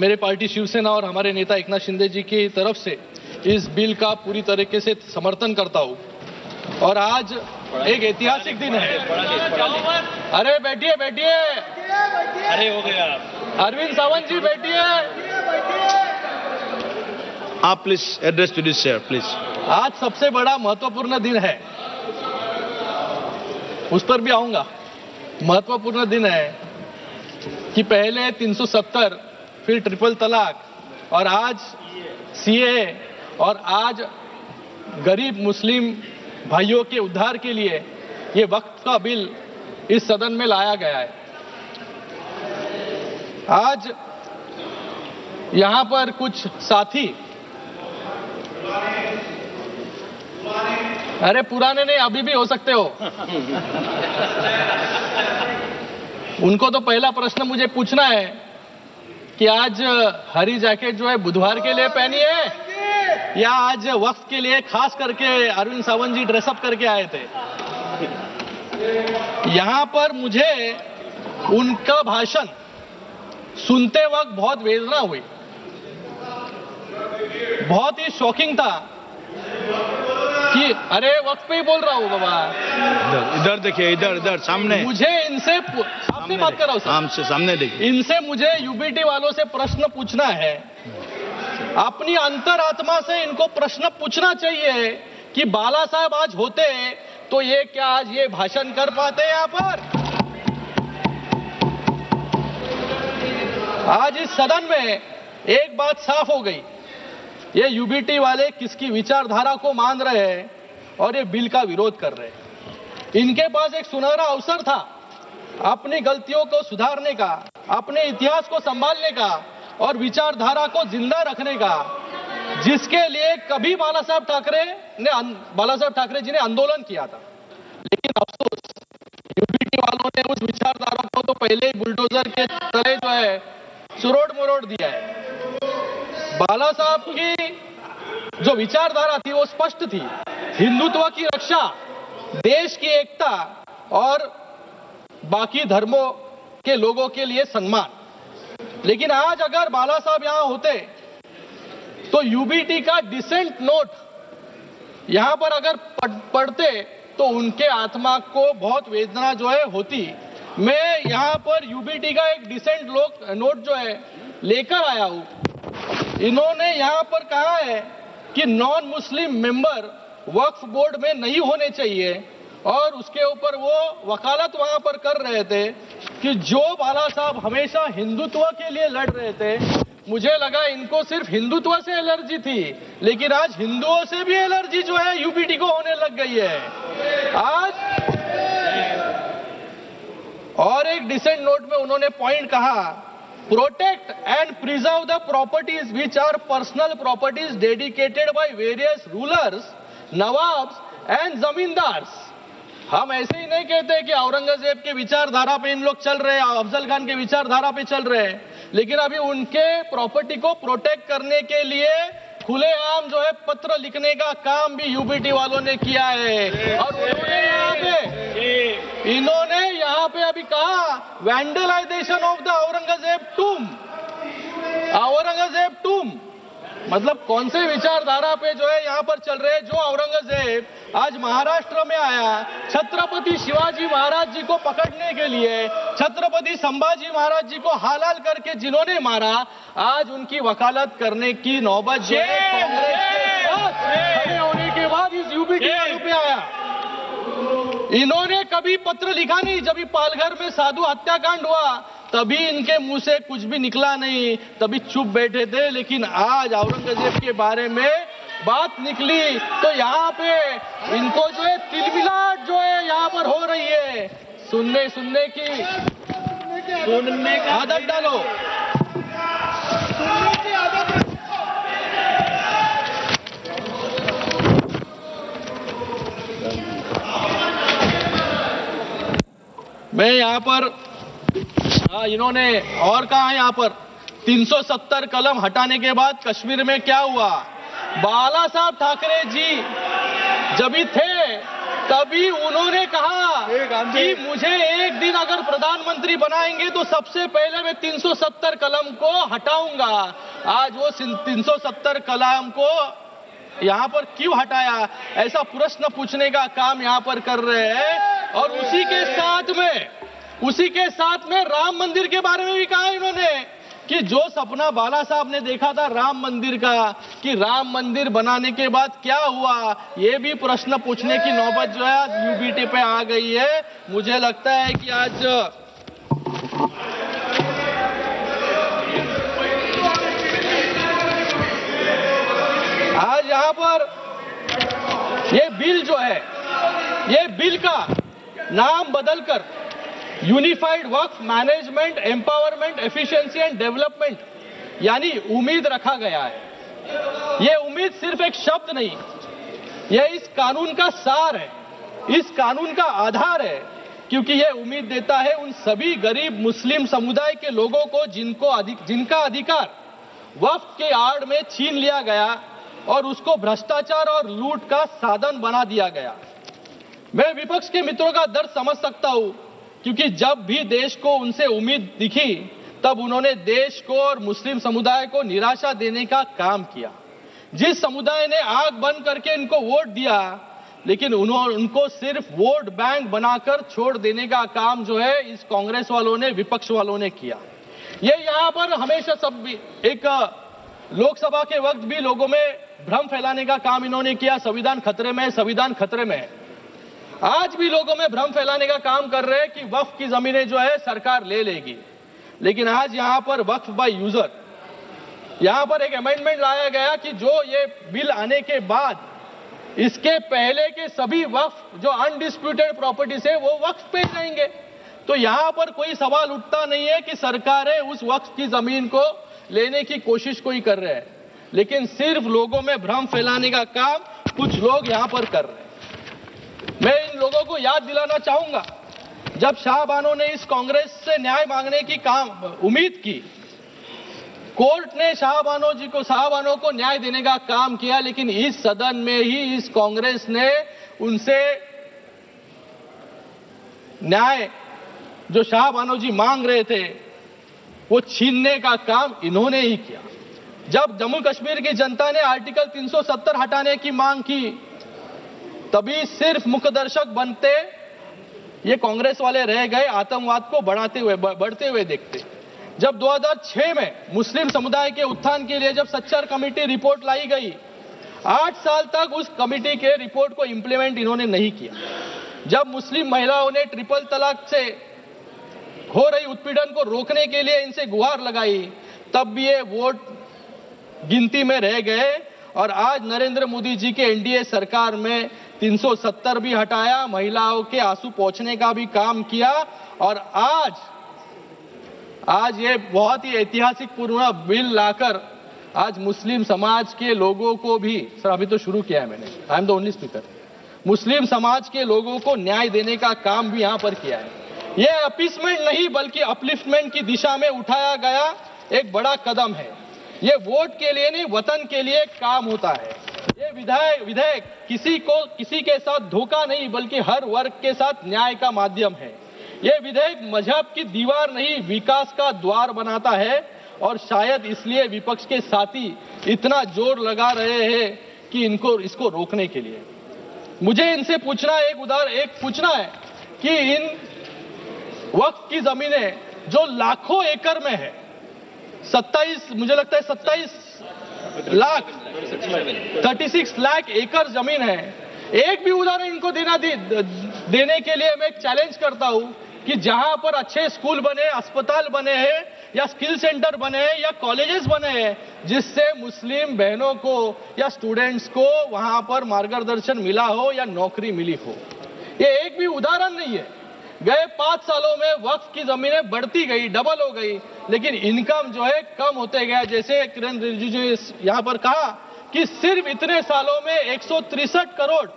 मेरे पार्टी शिवसेना और हमारे नेता एकनाथ शिंदे जी की तरफ से इस बिल का पूरी तरीके से समर्थन करता हूं। और आज एक ऐतिहासिक दिन है। अरे बैठिए बैठिए, अरे हो गया। अरविंद सावंत जी बैठिए। आप please address to this chair please. आज सबसे बड़ा महत्वपूर्ण दिन है, उस पर भी आऊंगा। महत्वपूर्ण दिन है कि पहले 370, फिर ट्रिपल तलाक, और आज सीए, और आज गरीब मुस्लिम भाइयों के उद्धार के लिए ये वक्त का बिल इस सदन में लाया गया है। आज यहां पर कुछ साथी, अरे पुराने नहीं, अभी भी हो सकते हो, उनको तो पहला प्रश्न मुझे पूछना है कि आज हरी जैकेट जो है बुधवार के लिए पहनी है या आज वक्त के लिए खास करके अरविंद सावंत जी ड्रेसअप करके आए थे। यहां पर मुझे उनका भाषण सुनते वक्त बहुत वेदना हुई, बहुत ही शॉकिंग था कि अरे वक्त पे ही बोल रहा हूं बाबा, इधर देखिए, इधर इधर सामने। मुझे इनसे आपसे बात कर रहा हूं सर, सामने देखिए। इनसे मुझे यूबीटी वालों से प्रश्न पूछना है, अपनी अंतरात्मा से इनको प्रश्न पूछना चाहिए कि बाला साहब आज होते तो ये क्या आज ये भाषण कर पाते यहां पर? आज इस सदन में एक बात साफ हो गई, ये यूबीटी वाले किसकी विचारधारा को मान रहे हैं और ये बिल का विरोध कर रहे हैं। इनके पास एक सुनहरा अवसर था अपनी गलतियों को सुधारने का, अपने इतिहास को संभालने का और विचारधारा को जिंदा रखने का, जिसके लिए कभी बाला साहब ठाकरे जी ने आंदोलन किया था। लेकिन अफसोस यूबीटी वालों ने उस विचारधारा को तो पहले ही बुलडोजर के तरह जो है सुरोड़ मरोड़ दिया है। बाला साहब की जो विचारधारा थी वो स्पष्ट थी, हिंदुत्व की रक्षा, देश की एकता और बाकी धर्मों के लोगों के लिए सम्मान। लेकिन आज अगर बाला साहब यहां होते तो यूबीटी का डिसेंट नोट यहां पर अगर पढ़ते तो उनके आत्मा को बहुत वेदना जो है होती। मैं यहां पर यूबीटी का एक डिसेंट नोट जो है लेकर आया हूं। इन्होंने यहां पर कहा है कि नॉन मुस्लिम मेंबर वक्फ बोर्ड में नहीं होने चाहिए, और उसके ऊपर वो वकालत वहां पर कर रहे थे कि जो बाला साहब हमेशा हिंदुत्व के लिए लड़ रहे थे, मुझे लगा इनको सिर्फ हिंदुत्व से एलर्जी थी, लेकिन आज हिंदुओं से भी एलर्जी जो है यूबीटी को होने लग गई है आज। और एक डिसेंट नोट में उन्होंने पॉइंट कहा, protect and preserve the properties which are personal properties dedicated by various rulers, nawabs and zamindars. हम ऐसे ही नहीं कहते कि औरंगजेब के विचारधारा पे इन लोग चल रहे हैं, अफजल खान के विचारधारा पे चल रहे हैं, लेकिन अभी उनके प्रॉपर्टी को प्रोटेक्ट करने के लिए खुलेआम जो है पत्र लिखने का काम भी यूबीटी वालों ने किया है। और इन्होंने यहाँ पे अभी कहा वैंडलाइजेशन ऑफ द औरंगजेब टूम, मतलब कौन से विचारधारा पे जो है यहाँ पर चल रहे हैं। जो औरंगजेब आज महाराष्ट्र में आया छत्रपति शिवाजी महाराज जी को पकड़ने के लिए, छत्रपति संभाजी महाराज जी को हालाल करके जिन्होंने मारा, आज उनकी वकालत करने की नौबत जो है कांग्रेस के साथ खड़े होने के बाद इस यूबीटी पे आया। इन्होंने कभी पत्र लिखा नहीं, जब पालघर में साधु हत्याकांड हुआ तभी इनके मुंह से कुछ भी निकला नहीं, तभी चुप बैठे थे। लेकिन आज औरंगजेब के बारे में बात निकली तो यहाँ पे इनको जो है तिलमिलाट जो है यहाँ पर हो रही है। सुनने की आदत डालो। मैं यहाँ पर इन्होंने और कहा, यहाँ पर 370 कलम हटाने के बाद कश्मीर में क्या हुआ। बाला साहब ठाकरे जी जब भी थे तभी उन्होंने कहा कि मुझे एक दिन अगर प्रधानमंत्री बनाएंगे तो सबसे पहले मैं 370 कलम को हटाऊंगा। आज वो 370 कलम को यहाँ पर क्यों हटाया, ऐसा प्रश्न पूछने का काम यहाँ पर कर रहे हैं। और उसी के साथ में राम मंदिर के बारे में भी कहा इन्होंने कि जो सपना बाला साहब ने देखा था राम मंदिर का, कि राम मंदिर बनाने के बाद क्या हुआ, ये भी प्रश्न पूछने की नौबत जो है यूबीटी पे आ गई है। मुझे लगता है कि आज यहाँ पर ये बिल जो है, ये बिल का नाम बदलकर unified Waqf management empowerment efficiency and development यानी उम्मीद रखा गया है। ये उम्मीद सिर्फ एक शब्द नहीं, यह इस कानून का सार है, इस कानून का आधार है, क्योंकि यह उम्मीद देता है उन सभी गरीब मुस्लिम समुदाय के लोगों को जिनका अधिकार वक्फ के आड़ में छीन लिया गया और उसको भ्रष्टाचार और लूट का साधन बना दिया गया। मैं विपक्ष के मित्रों का दर्द समझ सकता हूं, क्योंकि जब भी देश को उनसे उम्मीद दिखी तब उन्होंने देश को और मुस्लिम समुदाय को निराशा देने का काम किया। जिस समुदाय ने आंख बंद करके इनको वोट दिया, लेकिन उनको सिर्फ वोट बैंक बनाकर छोड़ देने का काम जो है इस कांग्रेस वालों ने, विपक्ष वालों ने किया। ये यहाँ पर हमेशा सब एक लोकसभा के वक्त भी लोगों में भ्रम फैलाने का काम इन्होंने किया, संविधान खतरे में, संविधान खतरे में। आज भी लोगों में भ्रम फैलाने का काम कर रहे हैं कि वक्फ की जमीनें जो है सरकार ले लेगी। लेकिन आज यहाँ पर वक्फ बाय यूजर, यहाँ पर एक अमेंडमेंट लाया गया कि जो ये बिल आने के बाद इसके पहले के सभी वक्फ जो अनडिस्प्यूटेड प्रॉपर्टीज है वो वक्फ पे जाएंगे। तो यहाँ पर कोई सवाल उठता नहीं है कि सरकारें उस वक्फ की जमीन को लेने की कोशिश कोई कर रहे हैं, लेकिन सिर्फ लोगों में भ्रम फैलाने का काम कुछ लोग यहाँ पर कर रहे हैं। मैं इन लोगों को याद दिलाना चाहूंगा, जब शाहबानो ने इस कांग्रेस से न्याय मांगने की उम्मीद की, कोर्ट ने शाहबानो को न्याय देने का काम किया, लेकिन इस सदन में ही इस कांग्रेस ने उनसे न्याय जो शाहबानो जी मांग रहे थे वो छीनने का काम इन्होंने ही किया। जब जम्मू कश्मीर की जनता ने आर्टिकल 370 हटाने की मांग की, तभी सिर्फ मुखदर्शक बनते ये कांग्रेस वाले रह गए, आतंकवाद को बढ़ते हुए देखते। जब 2006 में मुस्लिम समुदाय के उत्थान के लिए जब सच्चर कमेटी रिपोर्ट लाई गई, 8 साल तक उस कमेटी के रिपोर्ट को इंप्लीमेंट इन्होंने नहीं किया। जब मुस्लिम महिलाओं ने ट्रिपल तलाक से हो रही उत्पीड़न को रोकने के लिए इनसे गुहार लगाई, तब भी ये वोट गिनती में रह गए। और आज नरेंद्र मोदी जी के एनडीए सरकार में 370 भी हटाया, महिलाओं के आंसू पोंछने का भी काम किया। और आज ये बहुत ही ऐतिहासिक पूर्ण बिल लाकर आज मुस्लिम समाज के लोगों को भी, सर अभी तो शुरू किया है मैंने, I am the only speaker, मुस्लिम समाज के लोगों को न्याय देने का काम भी यहां पर किया है। ये अपीसमेंट नहीं बल्कि अपलिफ्टमेंट की दिशा में उठाया गया एक बड़ा कदम है। ये वोट के लिए नहीं, वतन के लिए काम होता है। ये विधेयक किसी के साथ धोखा नहीं बल्कि हर वर्ग के साथ न्याय का माध्यम है। ये विधेयक मजहब की दीवार नहीं, विकास का द्वार बनाता है। और शायद इसलिए विपक्ष के साथी इतना जोर लगा रहे हैं कि इसको रोकने के लिए। मुझे इनसे पूछना है कि इन वक्फ की जमीनें जो लाखों एकड़ में है, 36 लाख एकड़ जमीन है, एक भी उदाहरण इनको देने के लिए मैं एक चैलेंज करता हूं कि जहां पर अच्छे स्कूल बने, अस्पताल बने हैं या स्किल सेंटर बने हैं या कॉलेजेस बने हैं, जिससे मुस्लिम बहनों को या स्टूडेंट्स को वहां पर मार्गदर्शन मिला हो या नौकरी मिली हो, ये एक भी उदाहरण नहीं है। गए 5 सालों में वक्फ की जमीनें बढ़ती गई, डबल हो गई, लेकिन इनकम जो है कम होते गया। जैसे किरण रिजिजू ने यहां पर कहा कि सिर्फ इतने सालों में 163 करोड़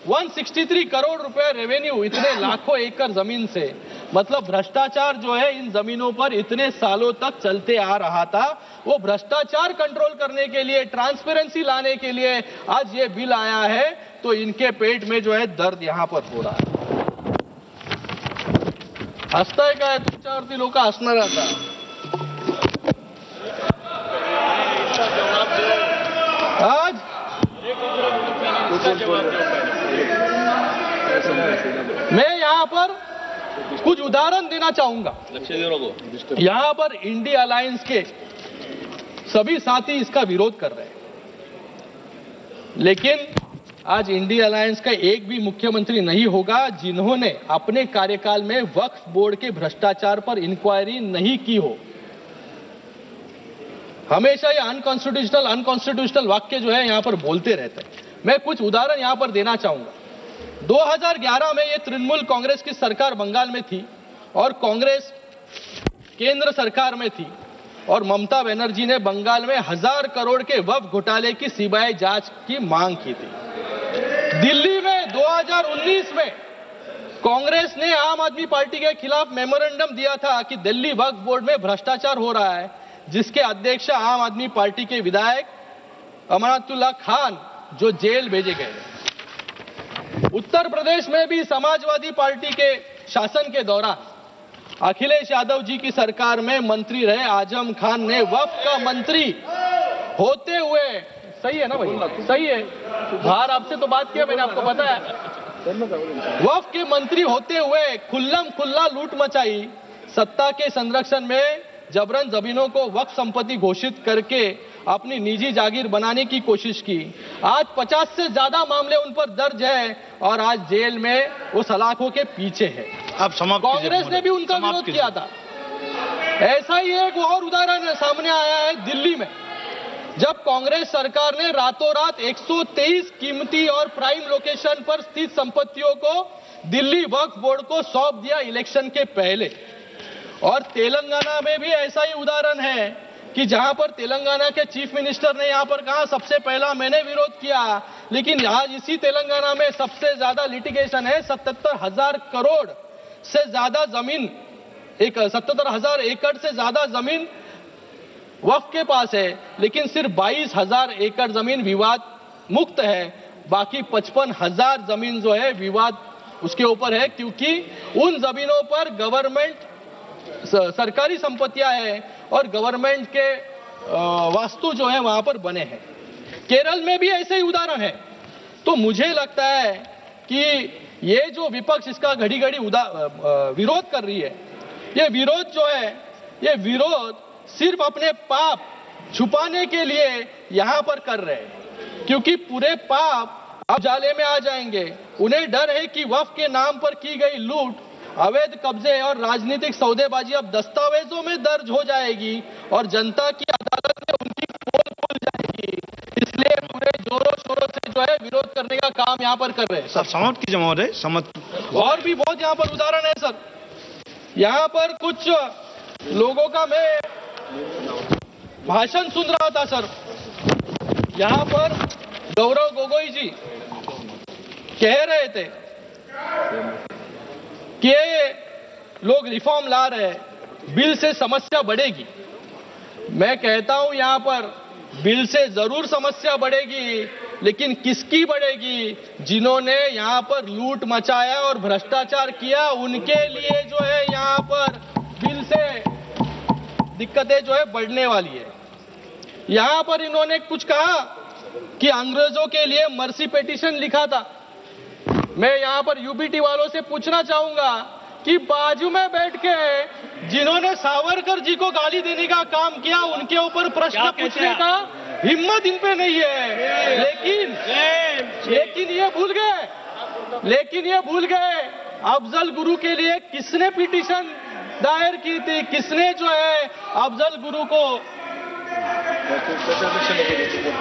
163 करोड़ रुपए रेवेन्यू, इतने लाखों एकड़ जमीन से। मतलब भ्रष्टाचार जो है इन जमीनों पर इतने सालों तक चलते आ रहा था, वो भ्रष्टाचार कंट्रोल करने के लिए, ट्रांसपेरेंसी लाने के लिए आज ये बिल आया है, तो इनके पेट में जो है दर्द यहां पर हो रहा है। हंसताय काय तुमच्यावरती लोक हसणार आता। आज मैं यहां पर कुछ उदाहरण देना चाहूंगा। यहां पर इंडिया अलायंस के सभी साथी इसका विरोध कर रहे हैं, लेकिन आज इंडिया अलायंस का एक भी मुख्यमंत्री नहीं होगा जिन्होंने अपने कार्यकाल में वक्फ बोर्ड के भ्रष्टाचार पर इंक्वायरी नहीं की हो। हमेशा ये अनकॉन्स्टिट्यूशनल वाक्य जो है यहां पर बोलते रहते हैं। मैं कुछ उदाहरण यहां पर देना चाहूंगा। 2011 में ये तृणमूल कांग्रेस की सरकार बंगाल में थी और कांग्रेस केंद्र सरकार में थी, और ममता बनर्जी ने बंगाल में 1000 करोड़ के वक्फ घोटाले की सीबीआई जांच की मांग की थी। दिल्ली में 2019 में कांग्रेस ने आम आदमी पार्टी के खिलाफ मेमोरेंडम दिया था कि दिल्ली वक्फ बोर्ड में भ्रष्टाचार हो रहा है, जिसके अध्यक्ष आम आदमी पार्टी के विधायक अमनातुल्लाह खान जो जेल भेजे गए। उत्तर प्रदेश में भी समाजवादी पार्टी के शासन के दौरान अखिलेश यादव जी की सरकार में मंत्री रहे आजम खान ने वक्फ का मंत्री होते हुए, सही है ना भाई, सही है, बाहर आपसे तो बात किया मैंने, आपको पता है, वक्फ के मंत्री होते हुए खुल्लम खुल्ला लूट मचाई, सत्ता के संरक्षण में जबरन जमीनों को वक्फ संपत्ति घोषित करके अपनी निजी जागीर बनाने की कोशिश की। आज 50 से ज्यादा मामले उन पर दर्ज है और आज जेल में वो सलाखों के पीछे है। आप समाप्त कीजिए। कांग्रेस ने भी उनका विरोध किया था। ऐसा ही एक और उदाहरण सामने आया है दिल्ली में, जब कांग्रेस सरकार ने रातों रात 123 कीमती और प्राइम लोकेशन पर स्थित संपत्तियों को दिल्ली वक्फ बोर्ड को सौंप दिया इलेक्शन के पहले। और तेलंगाना में भी ऐसा ही उदाहरण है कि जहां पर तेलंगाना के चीफ मिनिस्टर ने यहां पर कहा सबसे पहला मैंने विरोध किया, लेकिन आज इसी तेलंगाना में सबसे ज्यादा लिटिगेशन है। 77,000 करोड़ से ज्यादा जमीन, 77,000 एकड़ से ज्यादा जमीन वक्फ के पास है, लेकिन सिर्फ 22,000 एकड़ जमीन विवाद मुक्त है। बाकी 55,000 जमीन जो है विवाद उसके ऊपर है, क्योंकि उन जमीनों पर गवर्नमेंट सरकारी संपत्तियां हैं और गवर्नमेंट के वास्तु जो है वहां पर बने हैं। केरल में भी ऐसे ही उदाहरण है। तो मुझे लगता है कि ये जो विपक्ष इसका घड़ी घड़ी विरोध कर रही है, ये विरोध जो है, ये विरोध सिर्फ अपने पाप छुपाने के लिए यहां पर कर रहे हैं, क्योंकि पूरे पाप अब जाले में आ जाएंगे। उन्हें डर है कि वक्फ के नाम पर की गई लूट, अवैध कब्जे और राजनीतिक सौदेबाजी अब दस्तावेजों में दर्ज हो जाएगी और जनता की अदालत में उनकी पोल खुल जाएगी। इसलिए पूरे जोरों शोरों से जो है विरोध करने का काम यहाँ पर कर रहे हैं। सर समाप्त कीजिए महोदय, समाप्त। और भी बहुत यहाँ पर उदाहरण है सर। यहाँ पर कुछ लोगों का मैं भाषण सुन रहा था सर। यहाँ पर गौरव गोगोई जी कह रहे थे कि लोग रिफॉर्म ला रहे हैं, बिल से समस्या बढ़ेगी। मैं कहता हूं यहां पर बिल से जरूर समस्या बढ़ेगी, लेकिन किसकी बढ़ेगी? जिन्होंने यहां पर लूट मचाया और भ्रष्टाचार किया, उनके लिए जो है यहां पर बिल से दिक्कतें जो है बढ़ने वाली है। यहां पर इन्होंने कुछ कहा कि अंग्रेजों के लिए मर्सी पिटीशन लिखा था। मैं यहां पर यूबीटी वालों से पूछना चाहूंगा कि बाजू में बैठ के जिन्होंने सावरकर जी को गाली देने का काम किया, उनके ऊपर प्रश्न पूछने का हिम्मत इन पे नहीं है। लेकिन ये भूल गए अफजल गुरु के लिए किसने पिटीशन दायर की थी, किसने जो है अफजल गुरु को।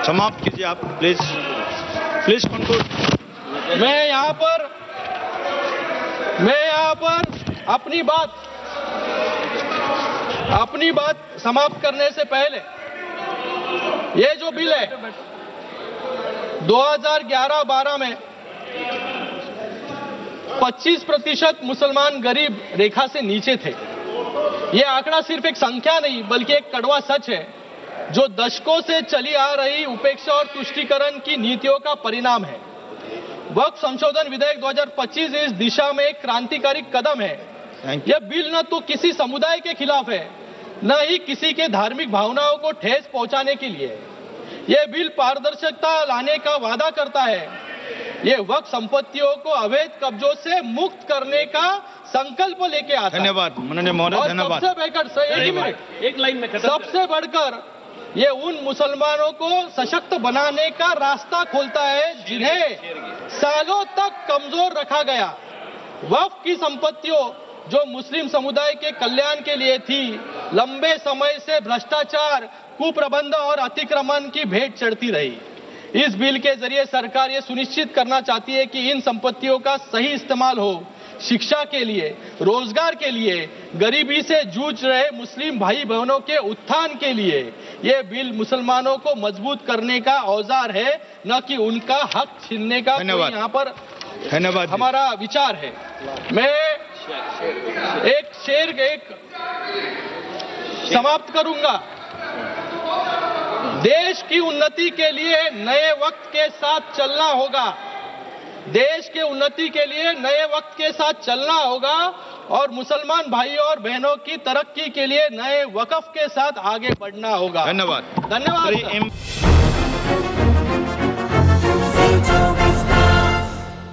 समाप्त कीजिए आप प्लीज कंक्लूड। मैं यहाँ पर अपनी बात समाप्त करने से पहले, ये जो बिल है 2011-12 में 25% मुसलमान गरीब रेखा से नीचे थे। ये आंकड़ा सिर्फ एक संख्या नहीं बल्कि एक कड़वा सच है जो दशकों से चली आ रही उपेक्षा और तुष्टीकरण की नीतियों का परिणाम है। वक्फ संशोधन विधेयक 2025 इस दिशा में एक क्रांतिकारी कदम है। यह बिल न तो किसी समुदाय के खिलाफ है न ही किसी के धार्मिक भावनाओं को ठेस पहुंचाने के लिए। यह बिल पारदर्शिता लाने का वादा करता है। ये वक्फ संपत्तियों को अवैध कब्जों से मुक्त करने का संकल्प लेके आता है। धन्यवाद माननीय महोदय, धन्यवाद। सबसे बढ़कर एक लाइन में सबसे बढ़कर ये उन मुसलमानों को सशक्त बनाने का रास्ता खोलता है जिन्हें सालों तक कमजोर रखा गया। वक्फ की संपत्तियों जो मुस्लिम समुदाय के कल्याण के लिए थी, लंबे समय से भ्रष्टाचार, कुप्रबंध और अतिक्रमण की भेंट चढ़ती रही। इस बिल के जरिए सरकार ये सुनिश्चित करना चाहती है कि इन संपत्तियों का सही इस्तेमाल हो, शिक्षा के लिए, रोजगार के लिए, गरीबी से जूझ रहे मुस्लिम भाई बहनों के उत्थान के लिए। ये बिल मुसलमानों को मजबूत करने का औजार है, न कि उनका हक छीनने का कोई यहाँ पर धन्यवाद हमारा विचार है। मैं एक शेर समाप्त करूंगा। देश की उन्नति के लिए नए वक्त के साथ चलना होगा। देश के उन्नति के लिए नए वक्त के साथ चलना होगा और मुसलमान भाइयों और बहनों की तरक्की के लिए नए वक्फ के साथ आगे बढ़ना होगा। धन्यवाद। धन्यवाद।